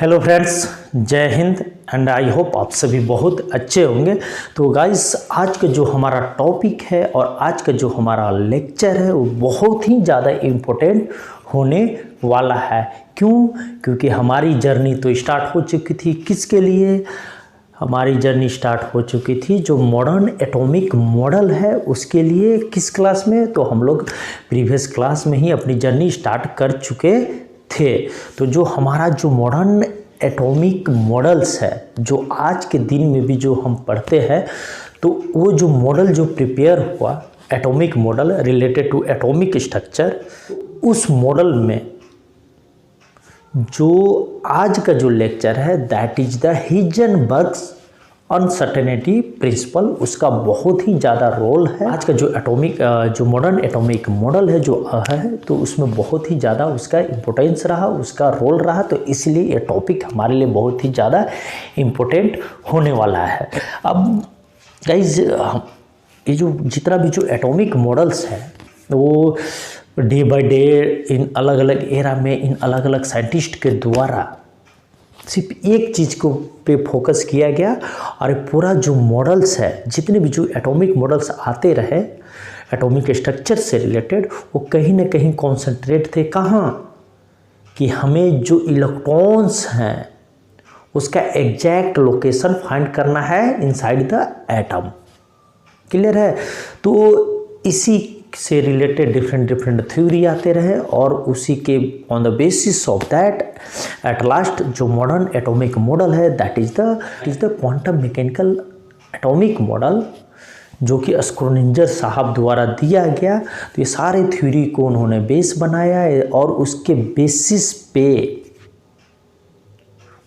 Hello friends, जय Hind and I hope आप सभी बहुत अच्छे होंगे। तो गाइस, आज का जो हमारा टॉपिक है और आज का जो हमारा लेक्चर है वो बहुत ही ज़्यादा इम्पोर्टेंट होने वाला है। क्यों? क्योंकि हमारी जर्नी तो स्टार्ट हो चुकी थी। किसके लिए हमारी जर्नी स्टार्ट हो चुकी थी? जो मॉडर्न एटॉमिक मॉडल है उसके लिए। किस क्लास में? तो हम लोग प्रीवियस क्लास में ही अपनी जर्नी स्टार्ट कर चुके थे। तो जो हमारा जो मॉडर्न एटॉमिक मॉडल्स है, जो आज के दिन में भी जो हम पढ़ते हैं, तो वो जो मॉडल जो प्रिपेयर हुआ, atomic model related to atomic structure, उस मॉडल में जो आज का जो लेक्चर है that is the Heisenberg's uncertainty principle, उसका बहुत ही ज़्यादा रोल है। आज का जो एटॉमिक जो मॉडर्न एटॉमिक मॉडल है जो है, तो उसमें बहुत ही ज़्यादा उसका इम्पोर्टेंस रहा, उसका रोल रहा। तो इसलिए ये टॉपिक हमारे लिए बहुत ही ज़्यादा इम्पोर्टेंट होने वाला है। अब गाइज, ये जो जितना भी जो एटॉमिक मॉडल्स हैं वो डे बाय डे इन अलग अलग एरा में इन अलग अलग साइंटिस्ट के द्वारा सिर्फ एक चीज़ को पे फोकस किया गया, और पूरा जो मॉडल्स है, जितने भी जो एटॉमिक मॉडल्स आते रहे एटॉमिक स्ट्रक्चर से रिलेटेड, वो कहीं ना कहीं कॉन्सेंट्रेट थे कहाँ कि हमें जो इलेक्ट्रॉन्स हैं उसका एग्जैक्ट लोकेशन फाइंड करना है इनसाइड द एटम। क्लियर है? तो इसी से रिलेटेड डिफरेंट थ्योरी आते रहे, और उसी के on the basis of that at last जो मॉडर्न एटॉमिक मॉडल है that is the quantum mechanical atomic model, जो कि स्क्रोडिंजर साहब द्वारा दिया गया। तो ये सारे थ्योरी को उन्होंने बेस बनाया है, और उसके बेसिस पे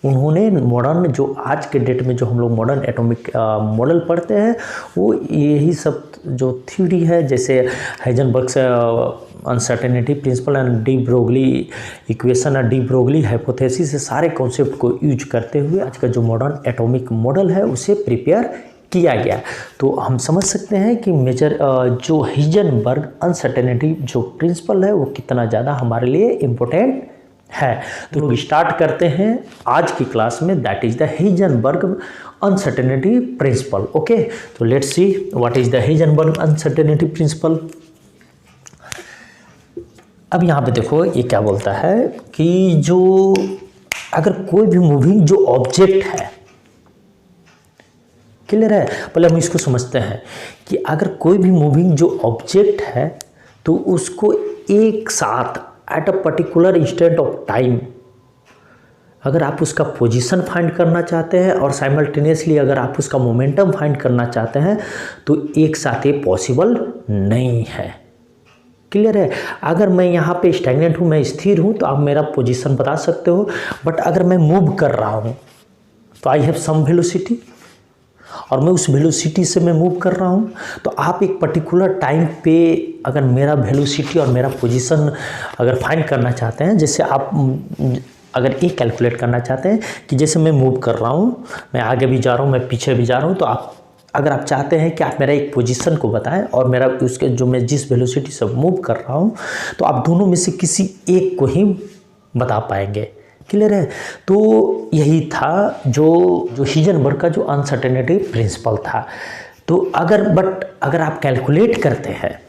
उन्होंने मॉडर्न जो आज के डेट में जो हम लोग मॉडर्न एटॉमिक मॉडल पढ़ते हैं, वो यही सब जो थ्योरी है, जैसे Heisenberg's uncertainty principle and de Broglie equation और डी ब्रोगली हाइपोथेसिस, से सारे कॉन्सेप्ट को यूज करते हुए आज का जो मॉडर्न एटॉमिक मॉडल है उसे प्रिपेयर किया गया। तो हम समझ सकते हैं कि मेजर जो हाइजेनबर्ग अनसर्टेनिटी जो प्रिंसिपल है वो कितना ज़्यादा हमारे लिए इम्पोर्टेंट है। तो लोग स्टार्ट करते हैं आज की क्लास में, that is the Heisenberg uncertainty principle. Okay, तो let's see what is the Heisenberg uncertainty principle. अब यहाँ पे देखो ये क्या बोलता है कि जो अगर कोई भी मूविंग जो ऑब्जेक्ट है, क्लियर है? पहले हम इसको समझते हैं कि अगर कोई भी मूविंग जो ऑब्जेक्ट है तो उसको एक साथ at a particular instant of time अगर आप उसका पोजीशन फाइंड करना चाहते हैं और साइमल्टेनियसली अगर आप उसका मोमेंटम फाइंड करना चाहते हैं, तो एक साथ ये पॉसिबल नहीं है। क्लियर है? अगर मैं यहाँ पे स्टैग्नेंट हूँ, मैं स्थिर हूँ, तो आप मेरा पोजीशन बता सकते हो, बट अगर मैं मूव कर रहा हूँ तो आई हैव सम वेलोसिटी, और मैं उस वेलोसिटी से मैं मूव कर रहा हूँ, तो आप एक पर्टिकुलर टाइम पे अगर मेरा वेलोसिटी और मेरा पोजीशन अगर फाइंड करना चाहते हैं, जैसे आप अगर ये कैलकुलेट करना चाहते हैं कि जैसे मैं मूव कर रहा हूँ, मैं आगे भी जा रहा हूँ, मैं पीछे भी जा रहा हूँ, तो आप अगर आप चाहते हैं कि आप मेरा एक पोजीशन को बताएं और मेरा उसके जो मैं जिस वेलोसिटी से मूव कर रहा हूँ, तो आप दोनों में से किसी एक को ही बता पाएंगे। क्लियर है? तो यही था जो हाइजेनबर्ग का जो अनसर्टेनिटी प्रिंसिपल था। तो अगर आप कैलकुलेट करते हैं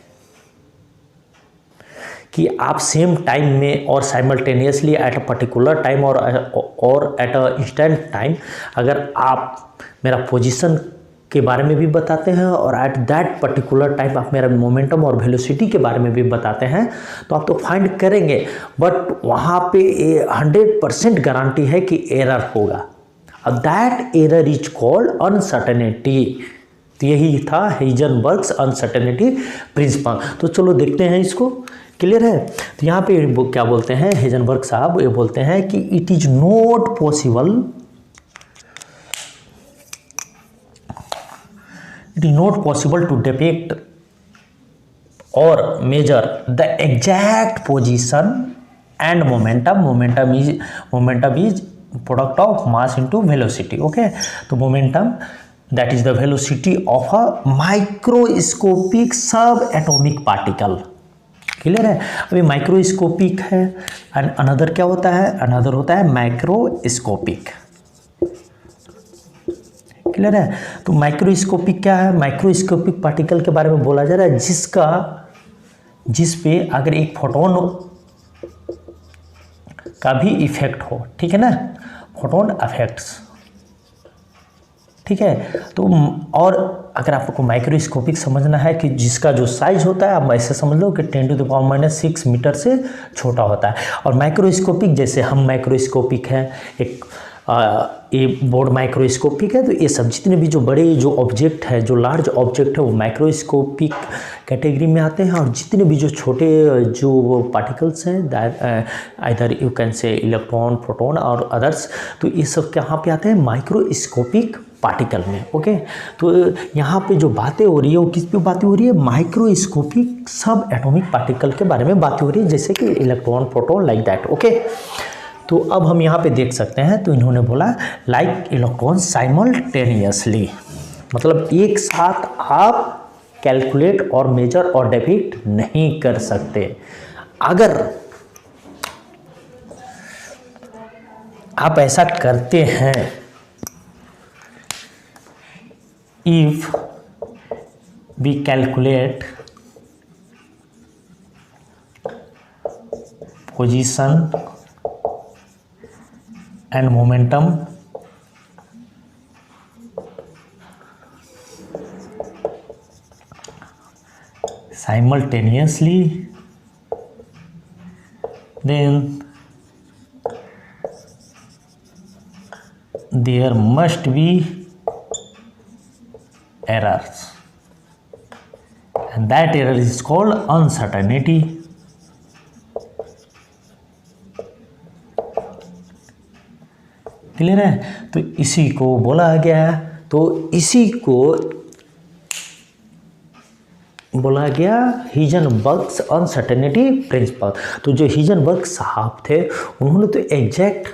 कि आप सेम टाइम में और simultaneously at a particular time और एट अ इंस्टेंट टाइम अगर आप मेरा पोजीशन के बारे में भी बताते हैं और एट दैट पर्टिकुलर टाइम आप मेरा मोमेंटम और वेलोसिटी के बारे में भी बताते हैं, तो आप तो फाइंड करेंगे, बट वहाँ पे 100% गारंटी है कि एरर होगा, और that error is called uncertainty. तो यही था हाइजेनबर्ग्स अनसर्टेनिटी प्रिंसिपल। तो चलो देखते हैं इसको। क्लियर है? तो यहाँ पे क्या बोलते हैं हाइजेनबर्ग साहब, ये बोलते हैं कि it is not possible, it is not possible to depict or measure the exact position and momentum. Momentum is product of mass into velocity. Okay, तो momentum that is the velocity of a microscopic subatomic particle. Clear है। अभी microscopic है and another क्या होता है, another होता है macroscopic. Clear है। तो माइक्रोस्कोपिक क्या है, माइक्रोस्कोपिक पार्टिकल के बारे में बोला जा रहा है जिस पे अगर एक फोटोन का भी इफेक्ट हो, ठीक है ना, फोटोन इफेक्ट्स, ठीक है। तो और अगर आपको माइक्रोस्कोपिक समझना है कि जिसका जो साइज होता है, आप ऐसे समझ लो कि 10⁻⁻⁶ मीटर से छोटा होता है। और माइक्रोस्कोपिक जैसे हम माइक्रोस्कोपिक है, एक ये बोर्ड माइक्रोस्कोपिक है, तो ये सब जितने भी जो बड़े जो ऑब्जेक्ट है, जो लार्ज ऑब्जेक्ट है, वो माइक्रोस्कोपिक कैटेगरी में आते हैं। और जितने भी जो छोटे जो पार्टिकल्स हैं, either you can say electron, proton और अदर्स, तो ये सब कहाँ पे आते हैं, माइक्रोस्कोपिक पार्टिकल में। ओके, तो यहाँ पे जो बातें हो रही है वो किस पे बातें हो रही है, माइक्रोस्कोपिक सब एटॉमिक पार्टिकल के बारे में बातें हो रही है, जैसे कि electron, proton, like that. Okay, तो अब हम यहाँ पे देख सकते हैं, तो इन्होंने बोला लाइक इलेक्ट्रॉन साइमल्टेनियसली, मतलब एक साथ आप कैलकुलेट और मेजर और डिपिक्ट नहीं कर सकते। अगर आप ऐसा करते हैं, if we calculate position and momentum simultaneously, then there must be errors, and that error is called uncertainty. Clear है। तो इसी को बोला गया है, तो इसी को बोला गया हिजनबर्ग्स अनसर्टेनिटी प्रिंसिपल। तो जो हिजनबर्ग साहब थे, उन्होंने तो एग्जैक्ट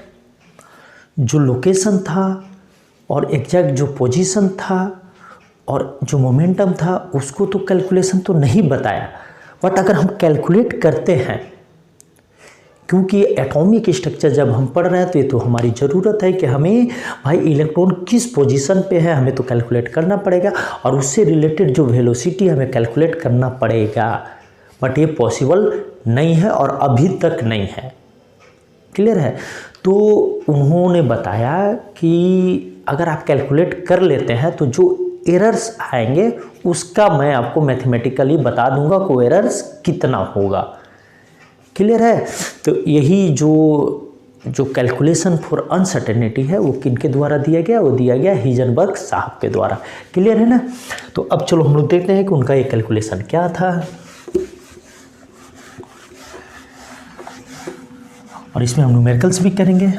जो लोकेशन था और एग्जैक्ट जो पोजीशन था और जो मोमेंटम था, उसको तो कैलकुलेशन तो नहीं बताया, बट अगर हम कैलकुलेट करते हैं, क्योंकि एटॉमिक स्ट्रक्चर जब हम पढ़ रहे हैं तो ये तो हमारी ज़रूरत है कि हमें भाई इलेक्ट्रॉन किस पोजीशन पे है, हमें तो कैलकुलेट करना पड़ेगा, और उससे रिलेटेड जो वेलोसिटी हमें कैलकुलेट करना पड़ेगा, बट ये पॉसिबल नहीं है और अभी तक नहीं है। क्लियर है। तो उन्होंने बताया कि अगर आप कैलकुलेट कर लेते हैं तो जो एरर्स आएंगे उसका मैं आपको मैथमेटिकली बता दूंगा को एरर्स कितना होगा। क्लियर है। तो यही जो कैलकुलेशन फॉर अनसर्टेनिटी है वो किनके द्वारा दिया गया, वो दिया गया हिजनबर्ग साहब के द्वारा। क्लियर है ना। तो अब चलो हम लोग देखते हैं कि उनका ये कैलकुलेशन क्या था, और इसमें हम न्यूमेरिकल्स भी करेंगे।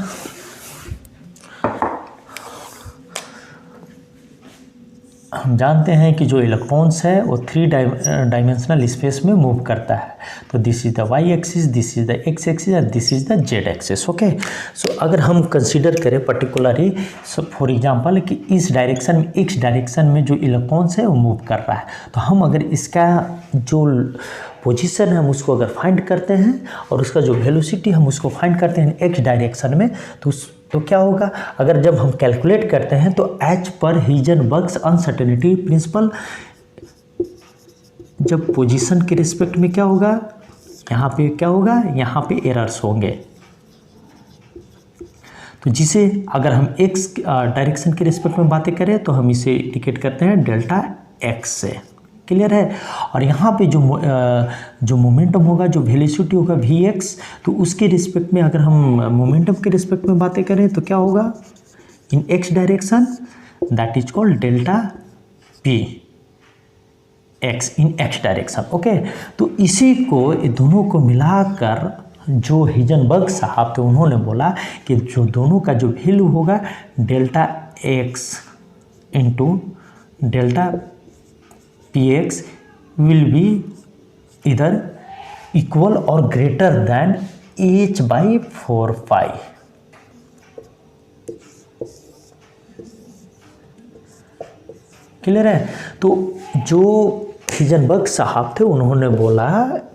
हम जानते हैं कि जो इलेक्ट्रॉन्स है वो 3 डायमेंशनल स्पेस में मूव करता है। तो this is the Y axis, this is the X axis and this is the Z axis. Okay, so अगर हम कंसीडर करें पर्टिकुलरली फॉर एग्जांपल कि इस डायरेक्शन में, एक्स डायरेक्शन में जो इलेक्ट्रॉन्स है वो मूव कर रहा है, तो हम अगर इसका जो पोजीशन है हम उसको अगर फाइंड करते हैं और उसका जो वेलोसिटी हम उसको फाइंड करते हैं एक्स डायरेक्शन में, तो क्या होगा, अगर जब हम कैलकुलेट करते हैं तो एज पर हिजनबर्ग्स अनसर्टेनिटी प्रिंसिपल, जब पोजीशन के रिस्पेक्ट में क्या होगा, यहाँ पे क्या होगा, यहाँ पे एरर्स होंगे। तो जिसे अगर हम एक्स डायरेक्शन के रिस्पेक्ट में बातें करें तो हम इसे इंडिकेट करते हैं डेल्टा एक्स से। क्लियर है। और यहाँ पे जो मोमेंटम होगा, जो वेलोसिटी होगा वी एक्स, तो उसके रिस्पेक्ट में अगर हम मोमेंटम के रिस्पेक्ट में बातें करें तो क्या होगा, in X direction that is called delta P X in X direction. Okay, तो इसी को दोनों को मिलाकर जो हिजनबर्ग साहब थे उन्होंने बोला कि जो दोनों का जो वैल्यू होगा delta X into delta px will be either equal or greater than h/4 pi। Clear है। तो जो हिजनबर्ग साहब थे उन्होंने बोला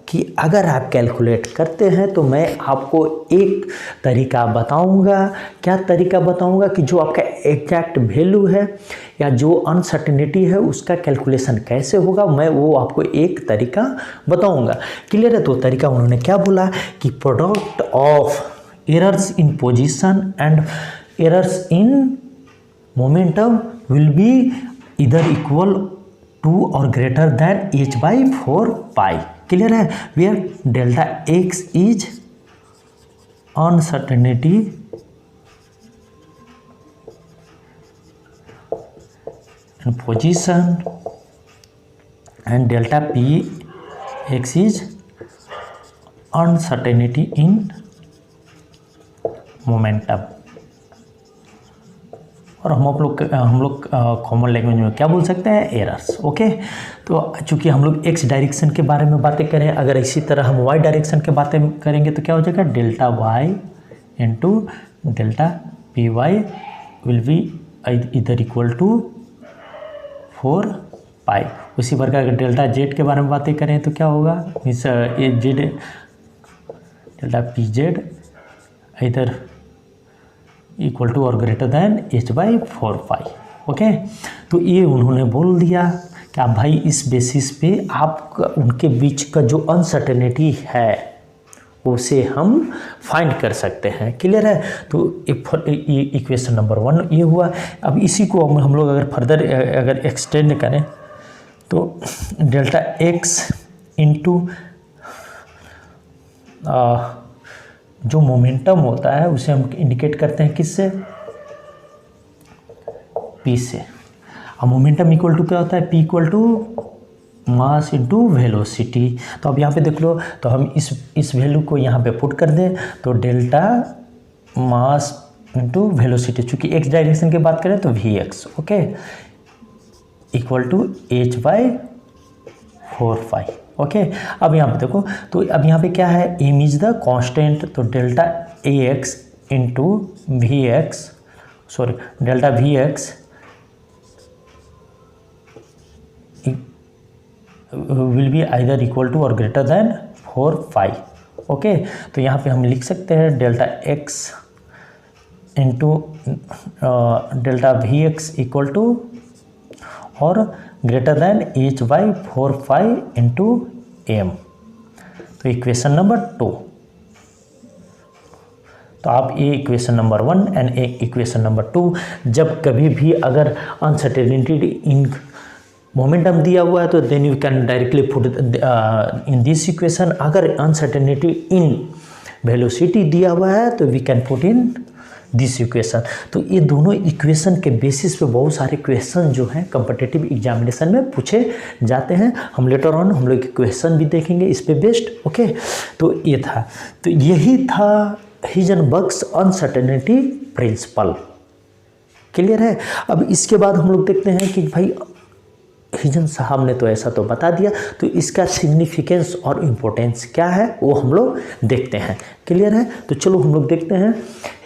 कि कि अगर आप कैलकुलेट करते हैं तो मैं आपको एक तरीका बताऊंगा। क्या तरीका बताऊंगा कि जो आपका एग्जैक्ट वैल्यू है या जो अनसर्टेनिटी है उसका कैलकुलेशन कैसे होगा, मैं वो आपको एक तरीका बताऊंगा। क्लियर है? तो तरीका उन्होंने क्या बोला कि product of errors in position and errors in momentum will be इधर इक्वल टू और greater than h/4 pi. Clear है? Where delta x is uncertainty in position and delta p x is uncertainty in momentum. और हम लोग common language में क्या बोल सकते हैं? एरर्स। ओके, तो चूंकि हम लोग एक्स डायरेक्शन के बारे में बातें करें, अगर इसी तरह हम वाई डायरेक्शन के बातें करेंगे तो क्या हो जाएगा? Delta Y into delta P Y will be इधर इक्वल टू 4 पाई। उसी प्रकार अगर डेल्टा जेड के बारे में बातें करें तो क्या होगा? Means Z delta P Z इधर इक्वल टू और greater than h/4 pi. Okay, तो ये उन्होंने बोल दिया कि आप भाई इस बेसिस पे आप उनके बीच का जो अनसर्टेनिटी है उसे हम फाइंड कर सकते हैं। क्लियर है? तो इक्वेशन नंबर 1 ये हुआ। अब इसी को हम लोग अगर फर्दर अगर एक्सटेंड करें तो डेल्टा x इंटू जो मोमेंटम होता है उसे हम इंडिकेट करते हैं किससे? p से। अब मोमेंटम इक्वल टू क्या होता है? p equal to mass into velocity. तो अब यहाँ पे देख लो, तो हम इस वैल्यू को यहाँ पे पुट कर दें तो डेल्टा मास इंटू वेलोसिटी, चूँकि x डायरेक्शन की बात करें तो vx। Okay, equal to h/4 pi. Okay, अब यहाँ पे देखो, तो अब यहाँ पे क्या है? एम इज द कांस्टेंट, तो delta ax into V X, sorry delta V X will be either equal to और ग्रेटर देन 4 पाई। ओके, तो यहाँ पे हम लिख सकते हैं delta x into delta V X equal to और greater than h/4 pi into M. तो इक्वेशन नंबर 2। तो आप ये equation number 1 and equation number 2, जब कभी भी अगर अनसर्टेनिटी इन मोमेंटम दिया हुआ है तो then you can directly put in this equation. अगर अनसर्टेनिटी इन वेलोसिटी दिया हुआ है तो we can put in this equation. तो ये दोनों इक्वेशन के बेसिस पे बहुत सारे क्वेश्चन जो हैं कॉम्पिटिटिव एग्जामिनेशन में पूछे जाते हैं। हम लेटर ऑन हम लोग क्वेश्चन भी देखेंगे इस पे बेस्ड। ओके, तो ये था, तो यही था हिजनबर्ग्स अनसर्टेनिटी प्रिंसिपल। क्लियर है? अब इसके बाद हम लोग देखते हैं कि भाई हिजन साहब ने तो ऐसा तो बता दिया, तो इसका सिग्निफिकेंस और इम्पोर्टेंस क्या है वो हम लोग देखते हैं। क्लियर है? तो चलो हम लोग देखते हैं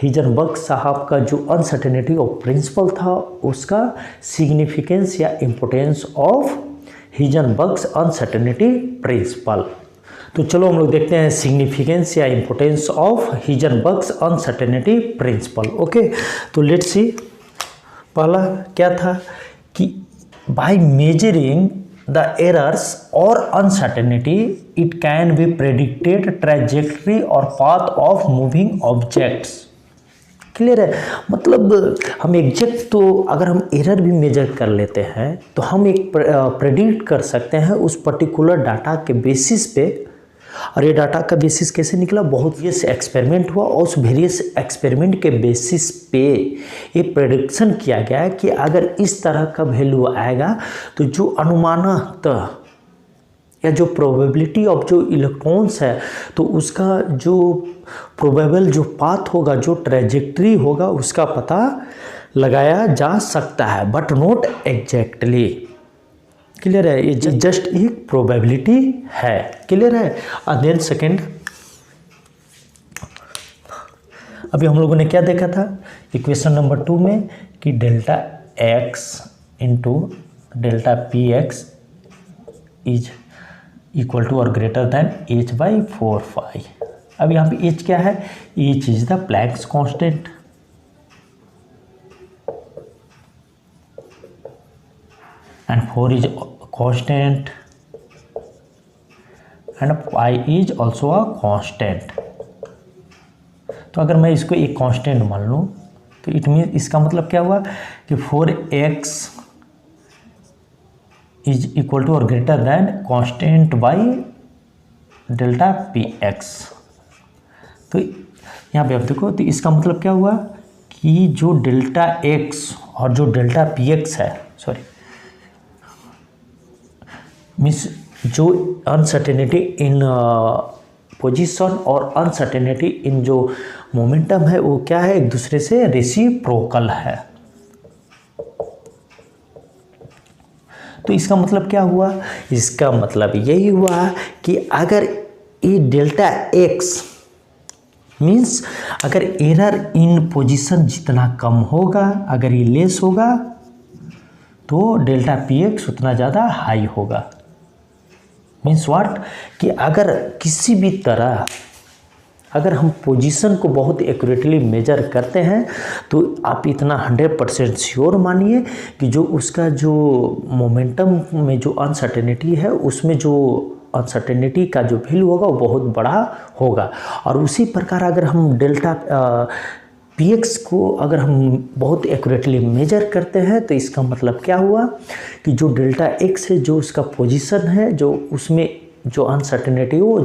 हिजनबर्ग साहब का जो अनसर्टेनिटी ऑफ प्रिंसिपल था उसका सिग्निफिकेंस या importance of Heisenberg's uncertainty principle. तो चलो हम लोग देखते हैं सिग्निफिकेंस या importance of Heisenberg's uncertainty principle. Okay, तो लेट्स सी, पहला क्या था कि by measuring the errors or uncertainty it can be predicted trajectory or path of moving objects। Clear है? मतलब हम एग्जैक्ट, तो अगर हम एरर भी मेजर कर लेते हैं तो हम एक प्रेडिक्ट कर सकते हैं उस पर्टिकुलर डाटा के बेसिस पे। और ये डाटा का बेसिस कैसे निकला? बहुत वेरियस एक्सपेरिमेंट हुआ और उस वेरियस एक्सपेरिमेंट के बेसिस पे ये प्रेडिक्शन किया गया है कि अगर इस तरह का वैल्यू आएगा तो जो अनुमानत या जो प्रोबेबिलिटी ऑफ जो इलेक्ट्रॉन्स है तो उसका जो प्रोबेबल जो पाथ होगा, जो ट्रेजेक्ट्री होगा, उसका पता लगाया जा सकता है, बट नॉट एग्जैक्टली। क्लियर है? ये जस्ट एक प्रोबेबिलिटी है। क्लियर है? और देन सेकेंड, अभी हम लोगों ने क्या देखा था इक्वेशन नंबर 2 में कि delta x into delta P X is equal to और ग्रेटर देन h/4 φ। अब यहाँ पे h क्या है, h is the Planck's constant and 4 is constant and pi is also a constant। तो अगर मैं इसको एक कांस्टेंट मान लूँ तो इट मीन इसका मतलब क्या हुआ कि 4x इज इक्वल टू और greater then constant by delta px। तो यहाँ पे आप देखो, तो इसका मतलब क्या हुआ कि जो डेल्टा x और जो डेल्टा px है, सॉरी मीन्स जो अनसर्टेनिटी इन पोजीशन और अनसर्टेनिटी इन जो मोमेंटम है वो क्या है, एक दूसरे से रेसिप्रोकल है। तो इसका मतलब क्या हुआ, इसका मतलब यही हुआ कि अगर ये डेल्टा एक्स मीन्स अगर एरर इन पोजीशन जितना कम होगा, अगर ये लेस होगा तो डेल्टा पी एक्स उतना ज़्यादा हाई होगा। मीन्स व्हाट कि अगर किसी भी तरह अगर हम पोजीशन को बहुत एक्यूरेटली मेजर करते हैं तो आप इतना 100% श्योर मानिए कि जो उसका जो मोमेंटम में जो अनसर्टेनिटी है उसमें जो अनसर्टेनिटी का जो वैल्यू होगा वो बहुत बड़ा होगा। और उसी प्रकार अगर हम डेल्टा px को अगर हम बहुत एक्यूरेटली मेजर करते हैं तो इसका मतलब क्या हुआ कि जो डेल्टा x है जो उसका पोजीशन है जो उसमें जो अनसर्टेनिटी है वो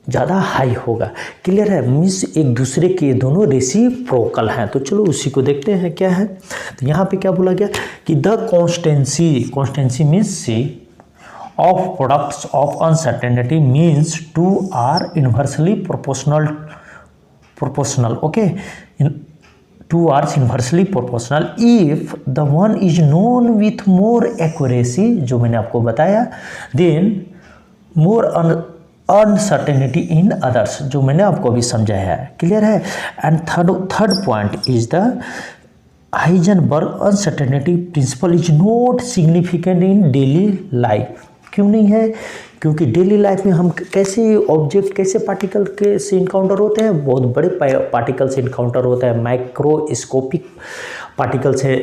ज़्यादा हाई होगा। क्लियर है, मीन्स एक दूसरे के दोनों रेसिप्रोकल हैं। तो चलो उसी को देखते हैं क्या है। तो यहाँ पे क्या बोला गया कि the constancy means C of products of uncertainty means 2 are inversely proportional, okay, 2 are inversely proportional if the one is known with more accuracy, जो मैंने आपको बताया, then more uncertainty in others, जो मैंने आपको अभी समझाया है। क्लियर है। And third point is the Heisenberg uncertainty principal is not significant in daily life. क्यों नहीं है, क्योंकि डेली लाइफ में हम कैसे ऑब्जेक्ट कैसे पार्टिकल के से इनकाउंटर होते हैं, बहुत बड़े पार्टिकल से इनकाउंटर होता है, माइक्रोस्कोपिक पार्टिकल से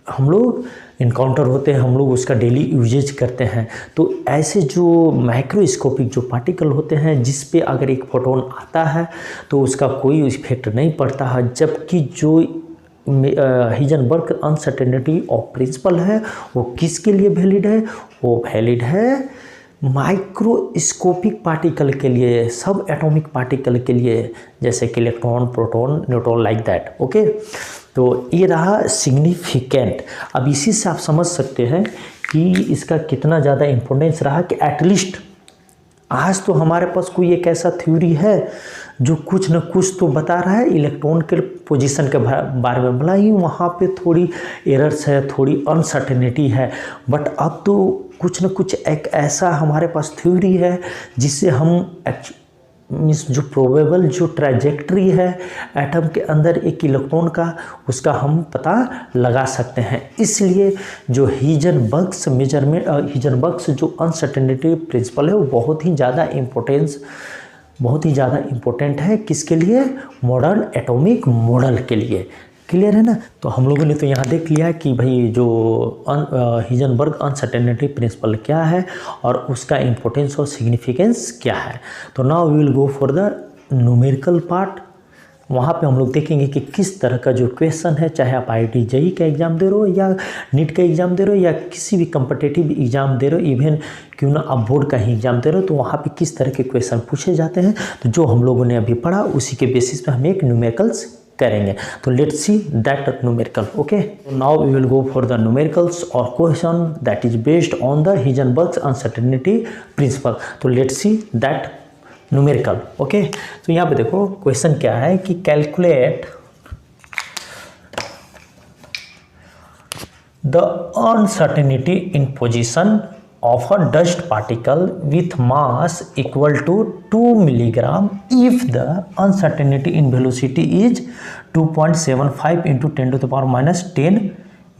हम लोग इनकाउंटर होते हैं, हम लोग उसका डेली यूजेज करते हैं। तो ऐसे जो माइक्रोस्कोपिक जो पार्टिकल होते हैं जिस पे अगर एक फोटोन आता है तो उसका कोई इफेक्ट नहीं पड़ता है, जबकि जो हाइजेनबर्ग अनसर्टेनिटी ऑफ प्रिंसिपल है वो किसके लिए वैलिड है, वो वैलिड है माइक्रोस्कोपिक पार्टिकल के लिए, सब एटॉमिक पार्टिकल के लिए, जैसे कि electron, proton, neutron, like that. Okay, तो ये रहा सिग्निफिकेंट। अब इसी से आप समझ सकते हैं कि इसका कितना ज़्यादा इम्पोर्टेंस रहा कि एटलीस्ट आज तो हमारे पास कोई एक ऐसा थ्योरी है जो कुछ न कुछ तो बता रहा है इलेक्ट्रॉन के पोजीशन के बारे में। भला ही वहाँ पे थोड़ी एरर्स है, थोड़ी अनसर्टेनिटी है, बट अब तो कुछ न कुछ एक ऐसा हमारे पास थ्योरी है जिससे हम मीन्स जो प्रोबेबल जो ट्रैजेक्टरी है एटम के अंदर एक इलेक्ट्रॉन का उसका हम पता लगा सकते हैं। इसलिए जो हाइजेनबर्ग्स मेजरमेंट हाइजेनबर्ग्स जो अनसर्टेनिटी प्रिंसिपल है वो बहुत ही ज़्यादा इम्पोर्टेंट है किसके लिए, मॉडर्न एटॉमिक मॉडल के लिए। क्लियर है ना। तो हम लोगों ने तो यहाँ देख लिया कि भाई जो हाइजेनबर्ग अनसर्टेनिटी प्रिंसिपल क्या है और उसका इम्पोर्टेंस और सिग्निफिकेंस क्या है। तो now we will go for the numerical part. वहाँ पे हम लोग देखेंगे कि किस तरह का जो क्वेश्चन है, चाहे आप IIT JEE का एग्ज़ाम दे रहे हो या नीट का एग्ज़ाम दे रहे हो या किसी भी कम्पिटिटिव एग्ज़ाम दे रहे हो, इवन क्यों ना आप बोर्ड का ही एग्ज़ाम दे रहे हो, तो वहाँ पे किस तरह के क्वेश्चन पूछे जाते हैं। तो जो हम लोगों ने अभी पढ़ा उसी के बेसिस पे हम एक न्यूमेरिकल्स करेंगे। तो let's see that numerical. Okay, now we will go for the numericals और question that is based on the Heisenberg uncertainty principle. तो let's see that numerical. Okay, तो यहाँ पे देखो क्वेश्चन क्या है कि calculate the uncertainty in position of a dust particle with mass equal to 2 milligram if the uncertainty in velocity is 2.75 into 10 to the power minus 10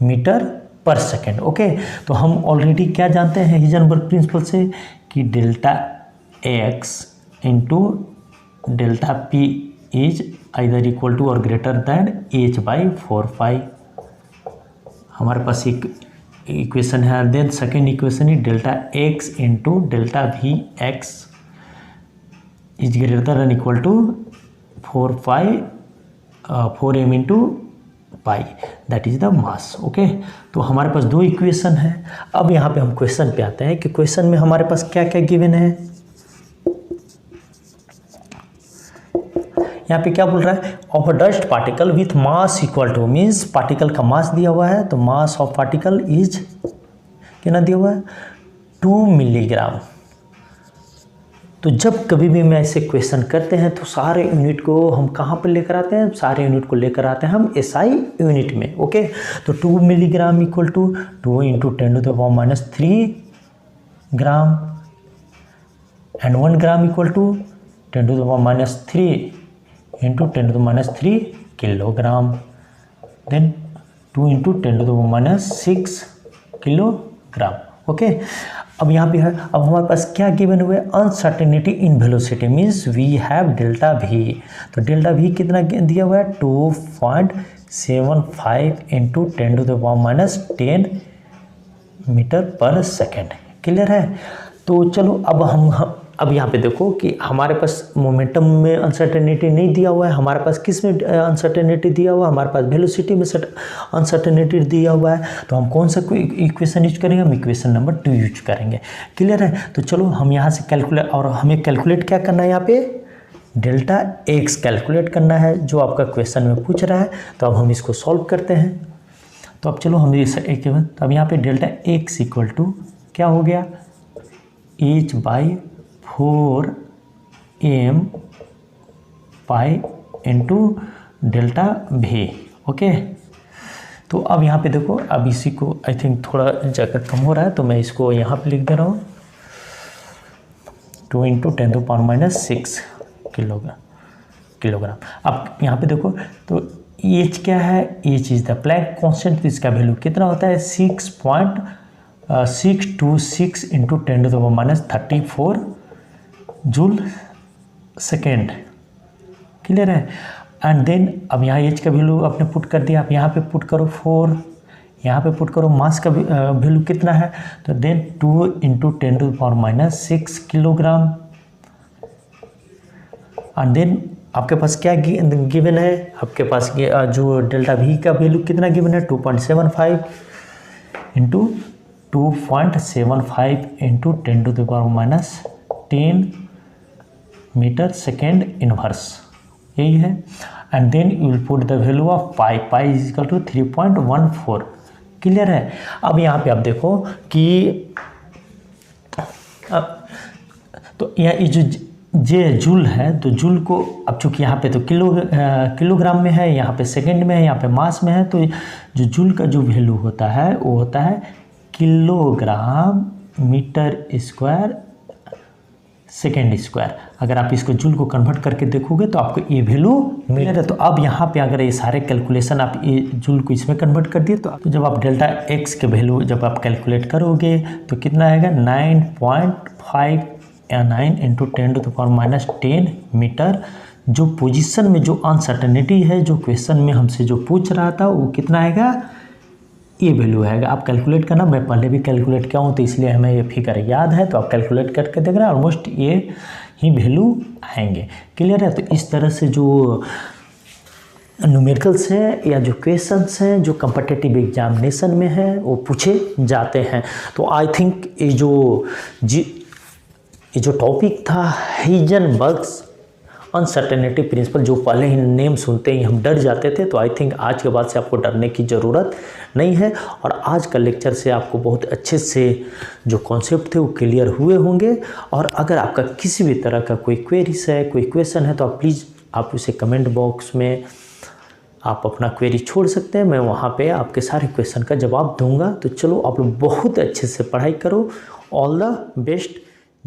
meter पर second. Okay, तो हम ऑलरेडी क्या जानते हैं हिजनबर्ग प्रिंसिपल से कि delta X into delta P is either equal to और greater than H by 4 हमारे पास एक इक्वेशन है। Then second equation is delta X into delta V X is greater than equal to 4m into pi, that is the mass. Okay, तो हमारे पास दो equation है। अब यहाँ पे हम क्वेश्चन पे आते हैं कि क्वेश्चन में हमारे पास क्या क्या गिवन है। यहाँ पे क्या बोल रहा है, of a dust particle with mass equal to, means particle का मास दिया हुआ है, तो मास ऑफ पार्टिकल इज कितना दिया हुआ है 2 मिलीग्राम। तो जब कभी भी मैं ऐसे क्वेश्चन करते हैं तो सारे यूनिट को हम कहाँ पर लेकर आते हैं, सारे यूनिट को लेकर आते हैं हम SI यूनिट में। ओके, तो 2 milligram equal to 2 into 10⁻³ gram and 1 gram equal to 10⁻³ into 10⁻³ kilogram, then 2 into 10⁻6 kilogram. Okay, अब यहाँ पे है, अब हमारे पास क्या गिवन हुए, uncertainty in velocity, means we have delta V. तो डेल्टा वी कितना दिया हुआ है 2.75 इंटू 10⁻10 मीटर पर सेकेंड। क्लियर है। तो चलो अब यहाँ पे देखो कि हमारे पास मोमेंटम में अनसर्टेनिटी नहीं दिया हुआ है, हमारे पास किस में अनसर्टेनिटी दिया हुआ है, हमारे पास वेलोसिटी में अनसर्टेनिटी दिया हुआ है। तो हम कौन सा इक्वेशन यूज करेंगे, हम इक्वेशन नंबर 2 यूज करेंगे। क्लियर है। तो चलो हम यहाँ से कैलकुलेट, और हमें कैलकुलेट क्या करना है, यहाँ पे डेल्टा एक्स कैलकुलेट करना है जो आपका क्वेश्चन में पूछ रहा है। तो अब हम इसको सॉल्व करते हैं। तो अब चलो हम तो अब यहाँ पे डेल्टा एक्स इक्वल टू क्या हो गया, H by 4m pi into delta भी। ओके, तो अब यहाँ पे देखो, अब इसी को आई थिंक थोड़ा जगह कम हो रहा है तो मैं इसको यहाँ पे लिख दे रहा हूँ 2 इंटू 10⁻6 किलोग्राम। अब यहाँ पे देखो तो एच क्या है, H is the plank constant, इसका वैल्यू कितना होता है 6.626 इंटू 10⁻34 जूल सेकेंड। क्लियर है। एंड देन अब यहाँ एच का वैल्यू आपने पुट कर दिया, आप यहाँ पे पुट करो 4, यहाँ पे पुट करो मास का वैल्यू कितना है, तो then 2 into 10⁻6 kilogram. And then आपके पास क्या गिवन है, आपके पास जो डेल्टा वी का वैल्यू कितना गिवन है 2.75 into 2.75 into 10⁻10 metre second inverse, यही है। And then you will put the value of pi, pi is equal to 3.14। Clear है। अब यहाँ पे आप देखो कि तो यहाँ जो जे जूल है, तो जूल को अब चूँकि यहाँ पे तो किलोग्राम में है, यहाँ पे सेकेंड में है, यहाँ पे मास में है, तो जो जूल का जो वैल्यू होता है वो होता है kilogram metre square second square. अगर आप इसको जूल को कन्वर्ट करके देखोगे तो आपको ये वैल्यू मिलेगा। तो अब यहाँ पे अगर ये सारे कैलकुलेशन आप ये जूल को इसमें कन्वर्ट कर दिए तो जब आप डेल्टा एक्स के वैल्यू जब आप कैलकुलेट करोगे तो कितना आएगा 9.59 इंटू 10⁻10 मीटर। जो पोजीशन में जो अनसर्टेनिटी है, जो क्वेश्चन में हमसे जो पूछ रहा था वो कितना आएगा, ये वैल्यू आएगा। आप कैलकुलेट करना, मैं पहले भी कैलकुलेट किया हूँ तो इसलिए हमें ये फिगर याद है, तो आप कैलकुलेट करके देख रहे हैं ऑलमोस्ट ये ही वैल्यू आएंगे। क्लियर है। तो इस तरह से जो न्यूमेरिकल्स हैं या जो क्वेश्चंस हैं जो कॉम्पिटिटिव एग्जामिनेशन में हैं वो पूछे जाते हैं। तो आई थिंक ये जो टॉपिक था हाइजेनबर्ग्स अनसर्टेनिटी प्रिंसिपल, जो पहले ही नेम सुनते ही हम डर जाते थे, तो आई थिंक आज के बाद से आपको डरने की ज़रूरत नहीं है। और आज का लेक्चर से आपको बहुत अच्छे से जो कॉन्सेप्ट थे वो क्लियर हुए होंगे। और अगर आपका किसी भी तरह का कोई क्वेरीज है, कोई क्वेश्चन है, तो आप प्लीज़ आप उसे कमेंट बॉक्स में आप अपना क्वेरी छोड़ सकते हैं, मैं वहाँ पे आपके सारे क्वेश्चन का जवाब दूंगा। तो चलो आप लोग बहुत अच्छे से पढ़ाई करो। All the best.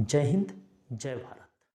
जय हिंद, जय भारत।